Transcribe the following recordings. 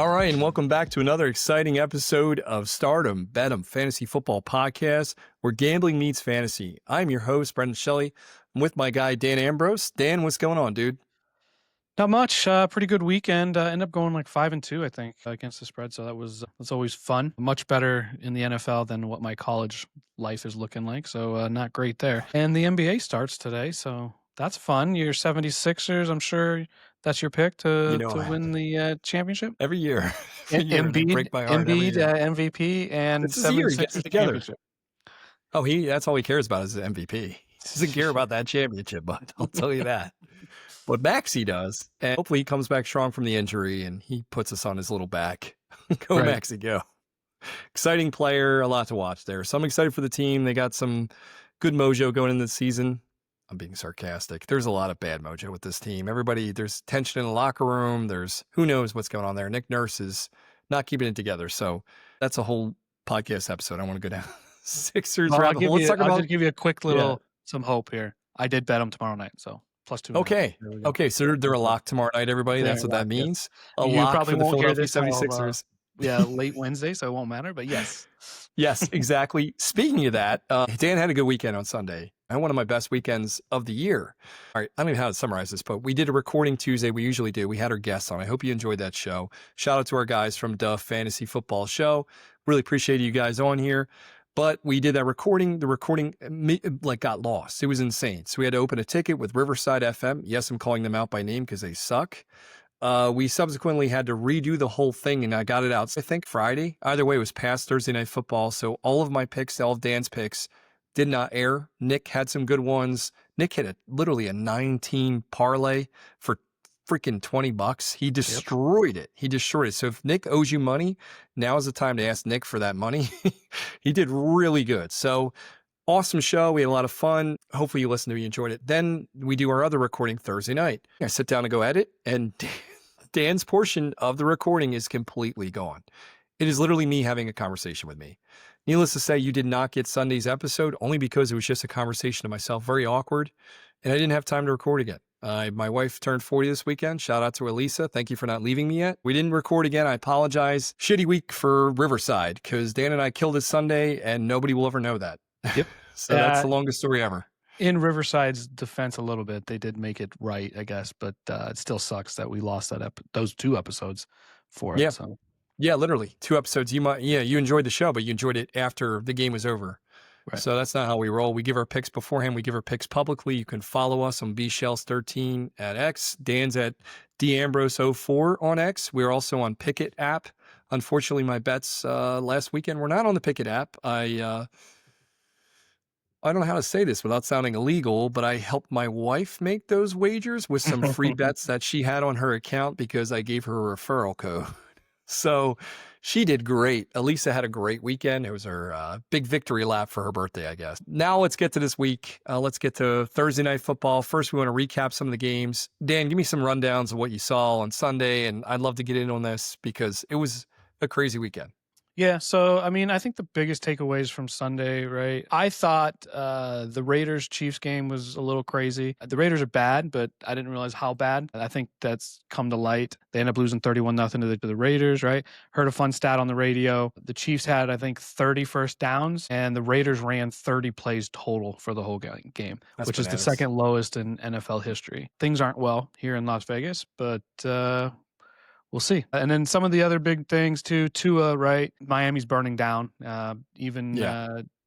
All right, and welcome back to another exciting episode of Stardom Betem Fantasy Football Podcast, where gambling meets fantasy. I'm your host, Brendan Shelley. I'm with my guy, Dan Ambrose. Dan, what's going on, dude? Not much. Pretty good weekend. Ended up going like 5-2, I think, against the spread. So that's always fun. Much better in the NFL than what my college life is looking like. So not great there. And the NBA starts today, so that's fun. Your 76ers, I'm sure that's your pick to win the championship. Every year, they break my heart every Embiid, year. MVP, and This is the year he 76ers gets it together. championship. Oh, that's all he cares about is the MVP. He doesn't care about that championship, but I'll tell you that. But Maxey does, and hopefully he comes back strong from the injury and he puts us on his little back. Go, right. Maxey, go. Exciting player, a lot to watch there. So I'm excited for the team. They got some good mojo going into the season. I'm being sarcastic. There's a lot of bad mojo with this team. There's tension in the locker room. There's who knows what's going on there. Nick Nurse is not keeping it together. So that's a whole podcast episode. I want to go down Sixers. Well, I'll just give you a quick little some hope here. I did bet them tomorrow night, so +2. Okay. So they're a lock tomorrow night, everybody. That's what that means. A lock probably for the Philadelphia 76ers. Late Wednesday, so it won't matter. But yes. Yes, exactly. Speaking of that, Dan had a good weekend on Sunday. I had one of my best weekends of the year. All right, I don't know how to summarize this, but we did a recording Tuesday. We usually do. We had our guests on. I hope you enjoyed that show. Shout out to our guys from Duff Fantasy Football Show. Really appreciate you guys on here. But we did that recording. The recording got lost. It was insane. So we had to open a ticket with Riverside FM. Yes, I'm calling them out by name because they suck. We subsequently had to redo the whole thing, and I got it out, I think, Friday. Either way, it was past Thursday Night Football, so all of my picks, all of Dan's picks, did not air. Nick had some good ones. Nick hit literally a 9-team parlay for freaking $20. He destroyed it. He destroyed it. So if Nick owes you money, now is the time to ask Nick for that money. He did really good. So awesome show. We had a lot of fun. Hopefully you listened to it, you enjoyed it. Then we do our other recording Thursday night. I sit down and go edit, and Dan's portion of the recording is completely gone. It is literally me having a conversation with me. Needless to say, you did not get Sunday's episode only because it was just a conversation to myself, very awkward, and I didn't have time to record again. My wife turned 40 this weekend. Shout out to Elisa. Thank you for not leaving me yet. We didn't record again. I apologize. Shitty week for Riverside because Dan and I killed it Sunday, and nobody will ever know that. Yep. So that's the longest story ever. In Riverside's defense a little bit, they did make it right, I guess, but it still sucks that we lost those 2 episodes for it. Yeah. So. Yeah, literally 2 episodes. You enjoyed the show, but you enjoyed it after the game was over. Right. So that's not how we roll. We give our picks beforehand. We give our picks publicly. You can follow us on bshells13 at X. Dan's at dambrose04 on X. We're also on Pickett app. Unfortunately, my bets last weekend were not on the Pickett app. I don't know how to say this without sounding illegal, but I helped my wife make those wagers with some free bets that she had on her account because I gave her a referral code. So she did great. Elisa had a great weekend. It was her big victory lap for her birthday, I guess. Now let's get to this week. Let's get to Thursday Night Football. First, we want to recap some of the games. Dan, give me some rundowns of what you saw on Sunday, and I'd love to get in on this because it was a crazy weekend. Yeah, so, I mean, I think the biggest takeaways from Sunday, right? I thought the Raiders-Chiefs game was a little crazy. The Raiders are bad, but I didn't realize how bad. I think that's come to light. They end up losing 31-0 to the Raiders, right? Heard a fun stat on the radio. The Chiefs had, I think, 30 first downs, and the Raiders ran 30 plays total for the whole game, which is the second lowest in NFL history. Things aren't well here in Las Vegas, but we'll see. And then some of the other big things too, Tua, right? Miami's burning down.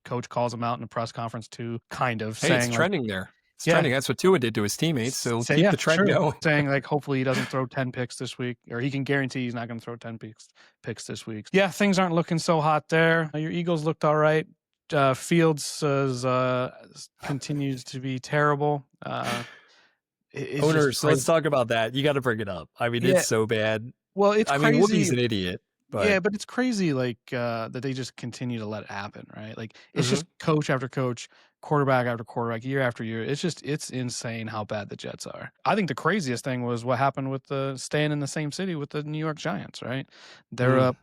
Coach calls him out in a press conference too, kind of saying it's trending there. It's trending. That's what Tua did to his teammates. So keep the trend going. Saying like, hopefully he doesn't throw 10 picks this week, or he can guarantee he's not going to throw 10 picks this week. Yeah, things aren't looking so hot there. Your Eagles looked all right. Fields continues to be terrible. Owners, so let's talk about that. You got to bring it up. I mean, it's so bad. Well, it's crazy. I mean, Wookie's an idiot. But. Yeah, but it's crazy that they just continue to let it happen, right? Like, it's just coach after coach, quarterback after quarterback, year after year. It's insane how bad the Jets are. I think the craziest thing was what happened with staying in the same city with the New York Giants, right? They're up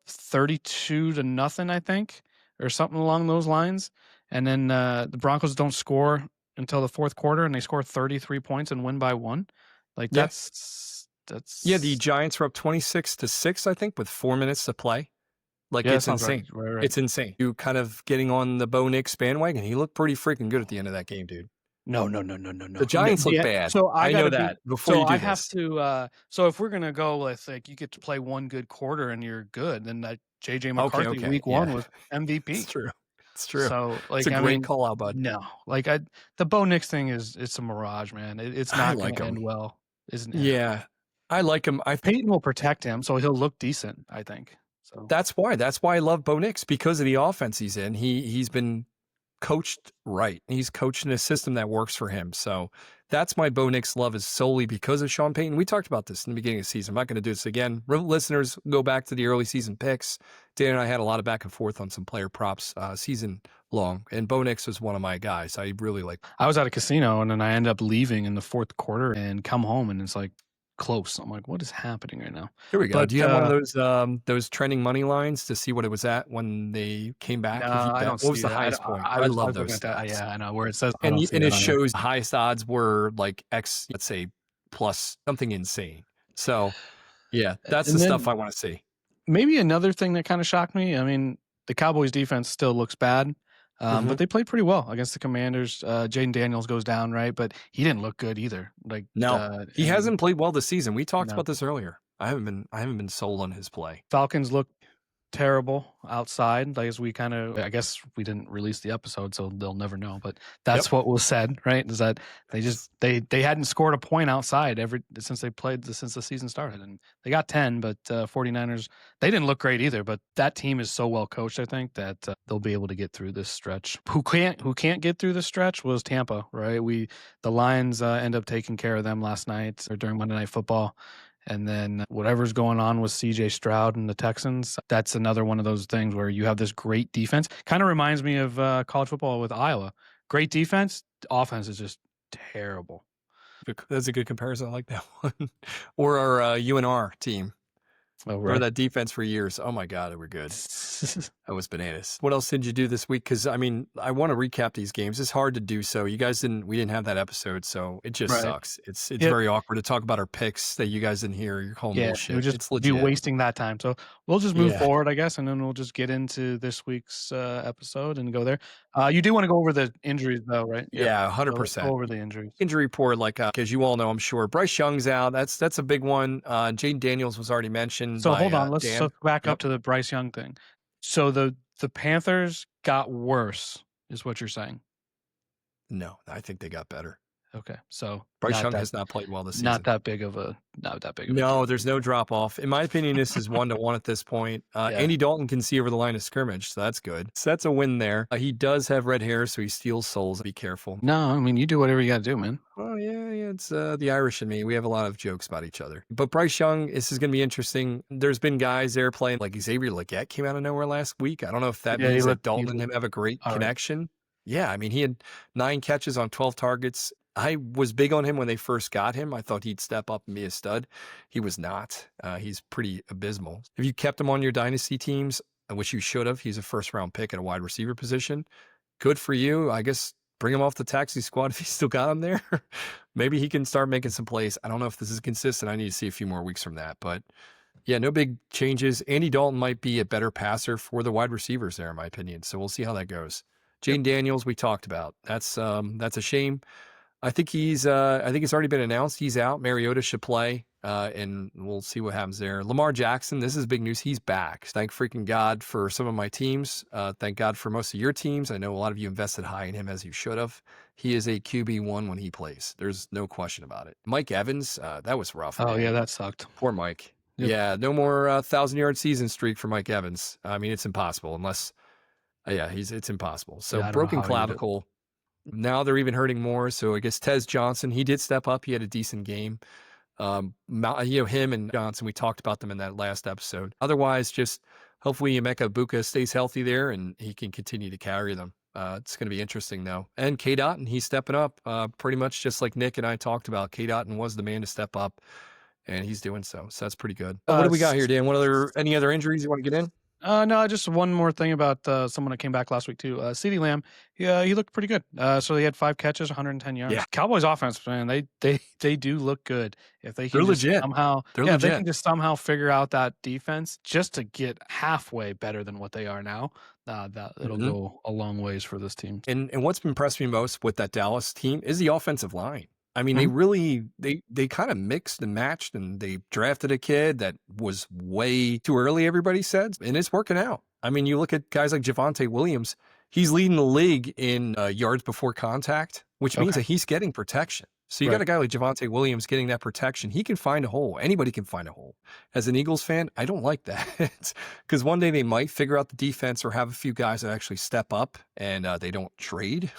32-0, I think, or something along those lines. And then the Broncos don't score until the fourth quarter, and they score 33 points and win by 1. Like, that's That's Yeah, the Giants were up 26-6, I think, with 4 minutes to play. Like, yeah, that it's sounds right. insane. Right. It's insane. You kind of getting on the Bo Nix bandwagon. He looked pretty freaking good at the end of that game, dude. No. The Giants look bad. So I I know gotta be. that before So you I do have this. to. So if we're gonna go with like you get to play one good quarter and you're good, then that JJ McCarthy Okay. week Yeah, 1 was it's MVP. true. It's true. So It's like a I great mean, call out, bud. no, like the Bo Nix thing is it's a mirage, man. It's I not gonna like end him. well. Isn't it? Yeah, I like him. Peyton will protect him, so he'll look decent. I think. So That's why. That's why I love Bo Nix, because of the offense he's in. He's been coached right. He's coached in a system that works for him. So that's my Bo Nix love, is solely because of Sean Payton. We talked about this in the beginning of the season. I'm not going to do this again. Listeners, go back to the early season picks. Dan and I had a lot of back and forth on some player props season long, and Bo Nix was one of my guys. I really like. I was at a casino and then I end up leaving in the fourth quarter and come home and it's like close. I'm like, what is happening right now? Here we go. But Do you have one of those trending money lines to see what it was at when they came back? no, If you I bet, don't what was see the that. highest point? I I was love looking those at that. stats. Yeah, I know where it says. I don't see And it it on here. shows the highest odds were like X, let's say, plus something insane. So yeah, that's And the then stuff I want to see. maybe another thing that kind of shocked me. I mean, the Cowboys defense still looks bad, but they played pretty well against the Commanders. Jaden Daniels goes down, right? But he didn't look good either. Like, No, he and hasn't played well this season. We talked no, about this earlier. I haven't been sold on his play. Falcons look terrible outside. Like, as we kind of, I guess we didn't release the episode, so they'll never know. But that's Yep. what was said, right? Is that they just they hadn't scored a point outside since they played since the season started, and they got 10. But 49ers, they didn't look great either. But that team is so well coached, I think that they'll be able to get through this stretch. Who can't get through this stretch was Tampa, right? The Lions end up taking care of them last night or during Monday Night Football. And then whatever's going on with CJ Stroud and the Texans, that's another one of those things where you have this great defense. Kind of reminds me of college football with Iowa. Great defense, offense is just terrible. That's a good comparison. I like that one. Or our UNR team. Oh, Remember right. that defense for years? Oh my God, they were good. That was bananas. What else did you do this week? Because I mean, I want to recap these games. It's hard to do so. We didn't have that episode, so it just Right. sucks. It's Yep. very awkward to talk about our picks that you guys didn't hear. You're calling Yeah, it bullshit. would just It's be legit. wasting that time. So we'll just move Yeah. forward, I guess, and then we'll just get into this week's episode and go there. You do want to go over the injuries, though, right? Yep. Yeah, So let's 100%. go over the injuries. Injury report, like as you all know, I'm sure Bryce Young's out. That's a big one. Jaden Daniels was already mentioned. So by, hold on, let's Dan. back Yep. up to the Bryce Young thing. So the Panthers got worse, is what you're saying. No, I think they got better. Okay, so Bryce Young has not played well this season. not that big of a No, there's no drop off. In my opinion, this is 1-1 at this point. Andy Dalton can see over the line of scrimmage, so that's good. So that's a win there. He does have red hair, so he steals souls. Be careful. No, I mean, you do whatever you got to do, man. Oh, yeah, it's the Irish and me. We have a lot of jokes about each other. But Bryce Young, this is going to be interesting. There's been guys there playing, like Xavier Legette came out of nowhere last week. I don't know if that means that Dalton and him have a great connection. Right. Yeah, I mean, he had 9 catches on 12 targets. I was big on him when they first got him. I thought he'd step up and be a stud. He was not. He's pretty abysmal. If you kept him on your dynasty teams, which you should have, he's a first-round pick at a wide receiver position. Good for you. I guess bring him off the taxi squad if you still got him there. Maybe he can start making some plays. I don't know if this is consistent. I need to see a few more weeks from that. But, yeah, no big changes. Andy Dalton might be a better passer for the wide receivers there, in my opinion. So we'll see how that goes. Jaden Daniels, we talked about. That's a shame. I think it's already been announced he's out. Mariota should play, and we'll see what happens there. Lamar Jackson, this is big news. He's back. Thank freaking God for some of my teams. Thank God for most of your teams. I know a lot of you invested high in him, as you should have. He is a QB1 when he plays. There's no question about it. Mike Evans, that was rough. Oh, yeah, that sucked. Poor Mike. Yep. Yeah, no more 1,000-yard season streak for Mike Evans. I mean, it's impossible unless, it's impossible. So broken clavicle. Now they're even hurting more. So I guess Tez Johnson, he did step up. He had a decent game. Him and Johnson, we talked about them in that last episode. Otherwise, just hopefully Emeka Buka stays healthy there and he can continue to carry them. It's going to be interesting, though. And K. Dotton, he's stepping up pretty much just like Nick and I talked about. K. Dotton was the man to step up, and he's doing so. So that's pretty good. What do we got here, Dan? Any other injuries you want to get in? No, just one more thing about someone that came back last week too. CeeDee Lamb, he looked pretty good. So he had 5 catches, 110 Yeah, yards. Cowboys offense, man, they do look good. If they they're can just legit. somehow, They're yeah, if they can legit. just somehow figure out that defense just to get halfway better than what they are now, that it'll Mhm. go a long ways for this team. And what's impressed me most with that Dallas team is the offensive line. I mean, they Mhm. really they kind of mixed and matched, and they drafted a kid that was way too early, everybody said, and it's working out. I mean, you look at guys like Javonte Williams, he's leading the league in yards before contact, which means Okay, that he's getting protection. So you got right. a guy like Javonte Williams getting that protection. He can find a hole. Anybody can find a hole. As an Eagles fan, I don't like that because one day they might figure out the defense or have a few guys that actually step up and they don't trade,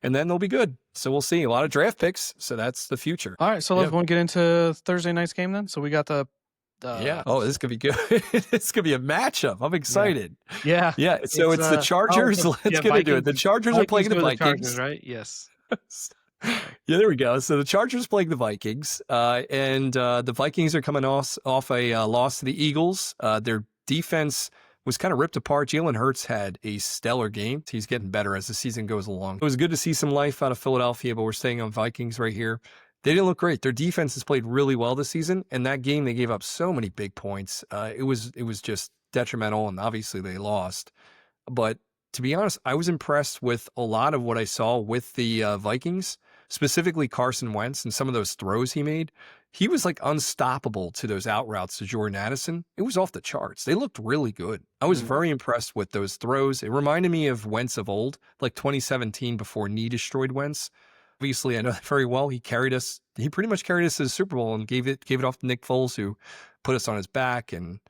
and then they'll be good. So we'll see. A lot of draft picks. So that's the future. All right, so let's Yeah. want to get into Thursday night's game then. So we got Yeah. the Oh, this could be good. This could be a matchup. I'm yeah. excited. Yeah, Yeah. So it's the Chargers. Let's get into it. The Chargers are playing Vikings the go to the Chargers, Vikings. right? Yes. Right. Yeah, there we go. So the Chargers playing the Vikings, and the Vikings are coming off a loss to the Eagles. Their defense was kind of ripped apart. Jalen Hurts had a stellar game. He's getting better as the season goes along. It was good to see some life out of Philadelphia, but we're staying on Vikings right here. They didn't look great. Their defense has played really well this season, and that game they gave up so many big points. It was just detrimental, and obviously they lost. But to be honest, I was impressed with a lot of what I saw with the Vikings, specifically Carson Wentz and some of those throws he made. He was like unstoppable to those out routes to Jordan Addison. It was off the charts. They looked really good. I was Mm. very impressed with those throws. It reminded me of Wentz of old, like 2017 before knee destroyed Wentz. Obviously, I know that very well. He carried us. He pretty much carried us to the Super Bowl and gave it off to Nick Foles, who put us on his back and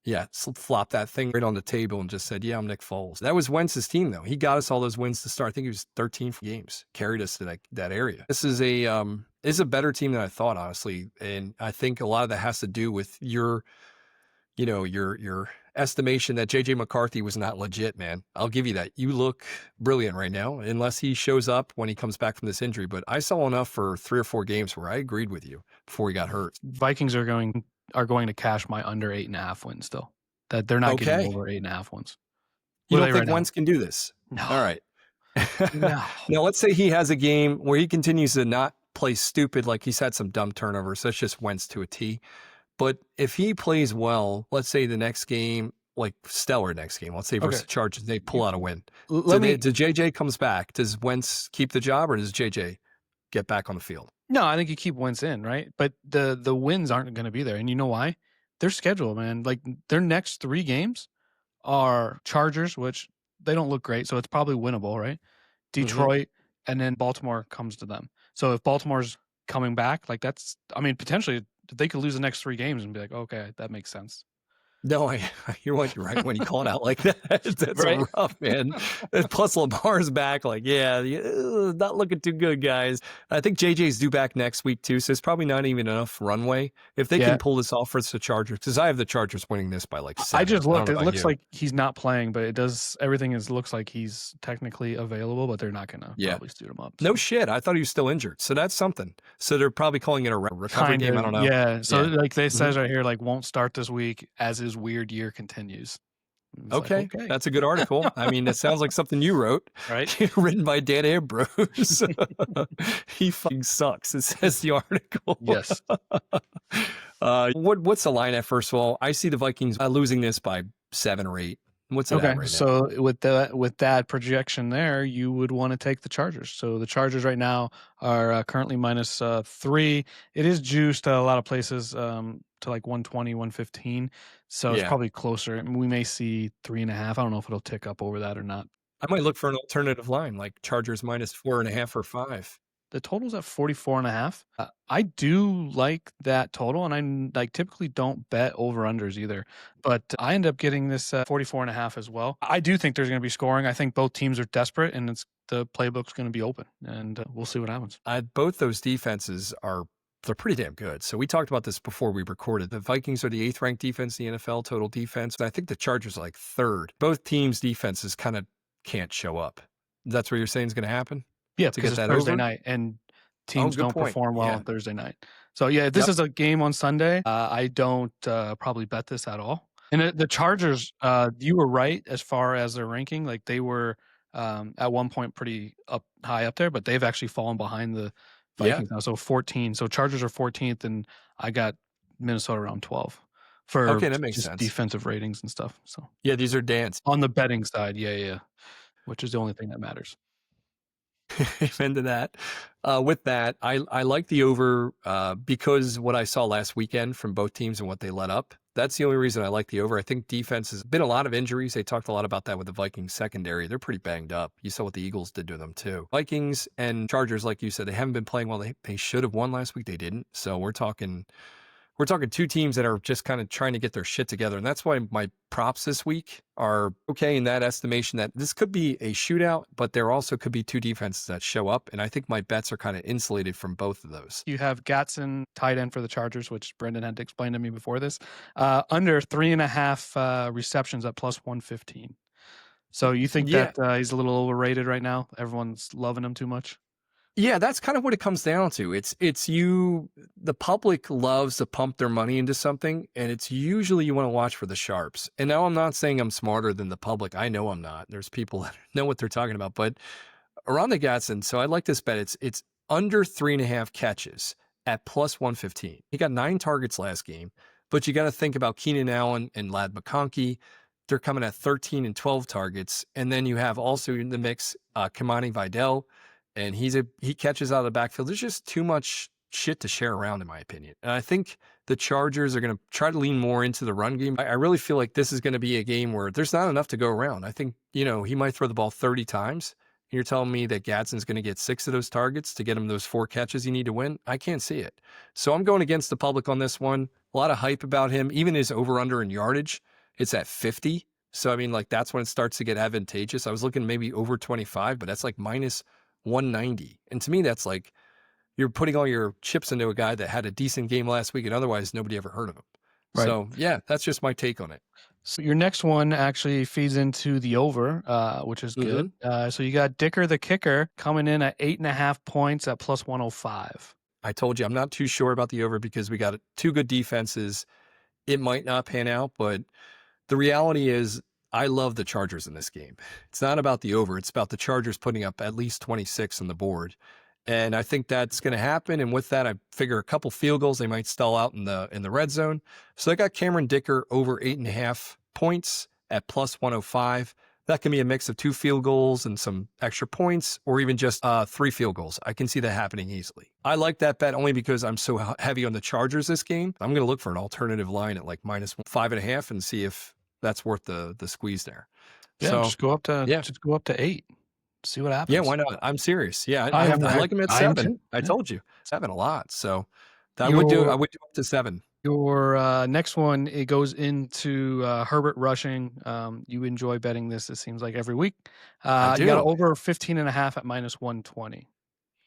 yeah, flopped that thing right on the table and just said, "Yeah, I'm Nick Foles." That was Wentz's team, though. He got us all those wins to start. I think it was 13 games, carried us to that area. This is a better team than I thought, honestly, and I think a lot of that has to do with your estimation that JJ McCarthy was not legit, man. I'll give you that. You look brilliant right now, unless he shows up when he comes back from this injury. But I saw enough for 3 or 4 games where I agreed with you before he got hurt. Vikings are going to cash my under 8.5 wins still. That they're not getting Okay, over 8.5 wins. you What are don't they think right now? Wentz can do this? No. All right. No. Now, let's say he has a game where he continues to not play stupid, like he's had some dumb turnovers. That's just Wentz to a T. But if he plays well, let's say the next game, like stellar next game, let's say versus Okay. the Chargers, they pull out a win. Let me Does JJ comes back? Does Wentz keep the job, or does JJ get back on the field? No, I think you keep Wentz in, right? But the wins aren't going to be there. And you know why? Their schedule, man. Like their next 3 games are Chargers, which they don't look great, so it's probably winnable, right? Detroit, and then Baltimore comes to them. So if Baltimore's coming back, like that's, I mean, potentially they could lose the next 3 games and be like, okay, that makes sense. No, you're right when you call it out like that. That's Right. rough, man. And plus, Lamar's back. Like, yeah, not looking too good, guys. I think JJ's due back next week too, so it's probably not even enough runway if they Yeah. can pull this off for the Chargers. Because I have the Chargers winning this by like 7. I just don't looked. know It about looks you. like he's not playing, but it does. Everything looks like he's technically available, but they're not going to Yeah. probably suit him up. No shit. I thought he was still injured, so that's something. So they're probably calling it a recovery Kind game. I of, don't know. yeah. So Yeah. like they says right here, like won't start this week as his weird year continues. It's like, Okay, that's a good article. I mean, it sounds like something you wrote. right. Written by Dan Ambrose. He fucking sucks. It says the article. Yes. What's the line at, first of all? I see the Vikings losing this by 7 or 8. What's it at Okay. right now? So with that projection there, you would want to take the Chargers. So the Chargers right now are currently minus 3. It is juiced a lot of places to like 120, 115. So it's Yeah. probably closer. We may see 3.5. I don't know if it'll tick up over that or not. I might look for an alternative line, like Chargers minus 4.5 or 5. The total's at 44.5. I do like that total, and I like typically don't bet over unders either. But I end up getting this 44.5 as well. I do think there's going to be scoring. I think both teams are desperate, and the playbook's going to be open, and we'll see what happens. Both those defenses they're pretty damn good. So we talked about this before we recorded. The Vikings are the 8th ranked defense in the NFL, total defense. I think the Chargers are like 3rd. Both teams' defenses kind of can't show up. That's what you're saying is going to happen? Yeah, To because get it's that Thursday over? night, and teams good don't point. perform well Yeah. on Thursday night. So yeah, if this Yep. is a game on Sunday, I don't probably bet this at all. And the Chargers, you were right as far as their ranking. Like they were at one point pretty high up there, but they've actually fallen behind the Yeah. Vikings now. So 14. So Chargers are 14th, and I got Minnesota around 12 for Okay, that makes just sense. defensive ratings and stuff. So Yeah, these are Dan's. on the betting side, yeah, which is the only thing that matters. Amen to that. With that, I like the over because what I saw last weekend from both teams and what they let up. That's the only reason I like the over. I think defense has been a lot of injuries. They talked a lot about that with the Vikings secondary. They're pretty banged up. You saw what the Eagles did to them too. Vikings and Chargers, like you said, they haven't been playing well. They should have won last week. They didn't. So we're talking two teams that are just kind of trying to get their shit together. And that's why my props this week are okay in that estimation that this could be a shootout, but there also could be two defenses that show up. And I think my bets are kind of insulated from both of those. You have Gatson, tight end for the Chargers, which Brendan had to explain to me before this, under 3.5 receptions at plus 115. So you think that he's a little overrated right now? Everyone's loving him too much? Yeah, that's kind of what it comes down to. It's you, the public loves to pump their money into something, and it's usually you want to watch for the sharps. And now I'm not saying I'm smarter than the public. I know I'm not. There's people that know what they're talking about, but around the Gatson, so I like this bet. It's under 3.5 catches at plus 115. He got 9 targets last game, but you got to think about Keenan Allen and Lad McConkey. They're coming at 13 and 12 targets. And then you have also in the mix, Kamani Vidal, and he catches out of the backfield. There's just too much shit to share around, in my opinion. And I think the Chargers are going to try to lean more into the run game. I really feel like this is going to be a game where there's not enough to go around. I think, he might throw the ball 30 times. You're telling me that Gadsden's going to get 6 of those targets to get him those 4 catches you need to win? I can't see it. So I'm going against the public on this one. A lot of hype about him. Even his over-under in yardage, it's at 50. So, I mean, like, that's when it starts to get advantageous. I was looking maybe over 25, but that's like minus 190. And to me, that's like you're putting all your chips into a guy that had a decent game last week and otherwise nobody ever heard of him. Right. So, yeah, that's just my take on it. So your next one actually feeds into the over, which is good. So you got Dicker the kicker coming in at 8.5 points at plus 105. I told you I'm not too sure about the over because we got 2 good defenses. It might not pan out, but the reality is I love the Chargers in this game. It's not about the over. It's about the Chargers putting up at least 26 on the board. And I think that's going to happen. And with that, I figure a couple field goals, they might stall out in the red zone. So I got Cameron Dicker over 8.5 points at plus 105. That can be a mix of 2 field goals and some extra points, or even just 3 field goals. I can see that happening easily. I like that bet only because I'm so heavy on the Chargers this game. I'm going to look for an alternative line at like minus 5.5 and see if that's worth the squeeze there. Yeah, so, just go up to 8. See what happens. Yeah, why not? I'm serious. Yeah, I like him at 7. I told you 7 a lot. So I would do up to 7. Your next one, it goes into Herbert rushing. You enjoy betting this, it seems like, every week. I do. You got over 15.5 at minus 120.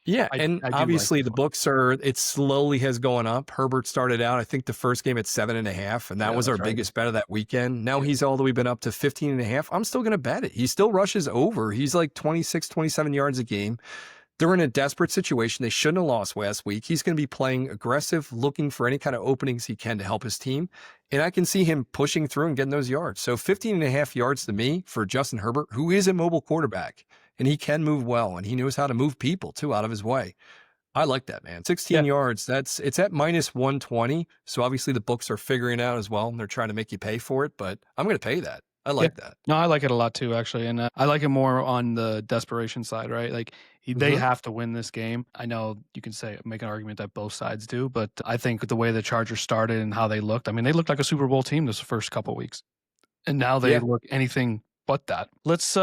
Yeah, and obviously the books it slowly has gone up. Herbert started out, I think, the first game at 7.5, and that was our biggest bet of that weekend. Now he's all the way been up to 15.5. I'm still going to bet it. He still rushes over. He's like 26, 27 yards a game. They're in a desperate situation. They shouldn't have lost last week. He's going to be playing aggressive, looking for any kind of openings he can to help his team. And I can see him pushing through and getting those yards. So 15.5 yards to me for Justin Herbert, who is a mobile quarterback. And he can move well, and he knows how to move people, too, out of his way. I like that, man. 16 yards, it's at minus 120. So obviously the books are figuring it out as well, and they're trying to make you pay for it. But I'm going to pay that. I like that. No, I like it a lot, too, actually. And I like it more on the desperation side, right? Like, they have to win this game. I know you can make an argument that both sides do, but I think the way the Chargers started and how they looked, I mean, they looked like a Super Bowl team this first couple of weeks. And now they look anything but that. Let's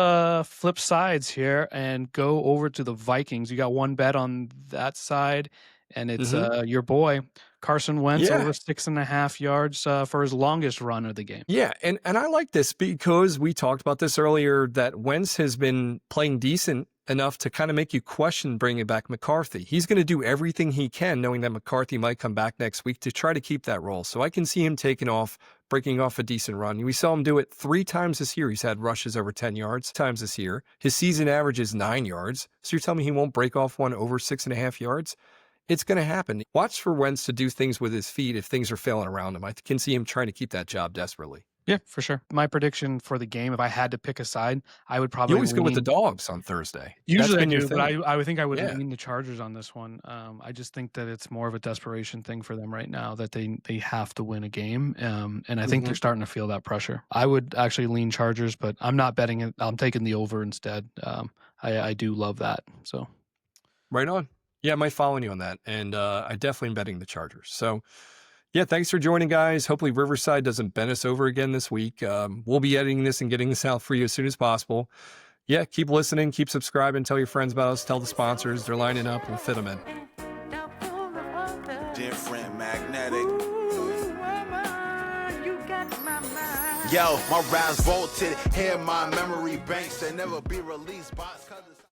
flip sides here and go over to the Vikings. You got one bet on that side, and it's your boy Carson Wentz over 6.5 yards for his longest run of the game. Yeah, and I like this because we talked about this earlier, that Wentz has been playing decent enough to kind of make you question bringing back McCarthy. He's going to do everything he can, knowing that McCarthy might come back next week, to try to keep that role. So I can see him breaking off a decent run. We saw him do it 3 times this year. He's had rushes over 10 yards times this year. His season average is 9 yards. So you're telling me he won't break off one over 6.5 yards? It's going to happen. Watch for Wentz to do things with his feet if things are failing around him. I can see him trying to keep that job desperately. Yeah, for sure. My prediction for the game, if I had to pick a side, I would You probably always go with the lean. dogs on Thursday. That's Usually I been your do, but thing. I would think I would Yeah. lean the Chargers on this one. I just think that it's more of a desperation thing for them right now that they have to win a game, and I think they're starting to feel that pressure. I would actually lean Chargers, but I'm not betting it. I'm taking the over instead. I do love that. So Right on. Yeah, I might follow you on that. And I definitely am betting the Chargers. So, yeah, thanks for joining, guys. Hopefully Riverside doesn't bend us over again this week. We'll be editing this and getting this out for you as soon as possible. Yeah, keep listening, keep subscribing, tell your friends about us, tell the sponsors. They're lining up. We'll fit them in. Different magnetic. Yo, my raps volted, hear my memory banks, they never be released. Box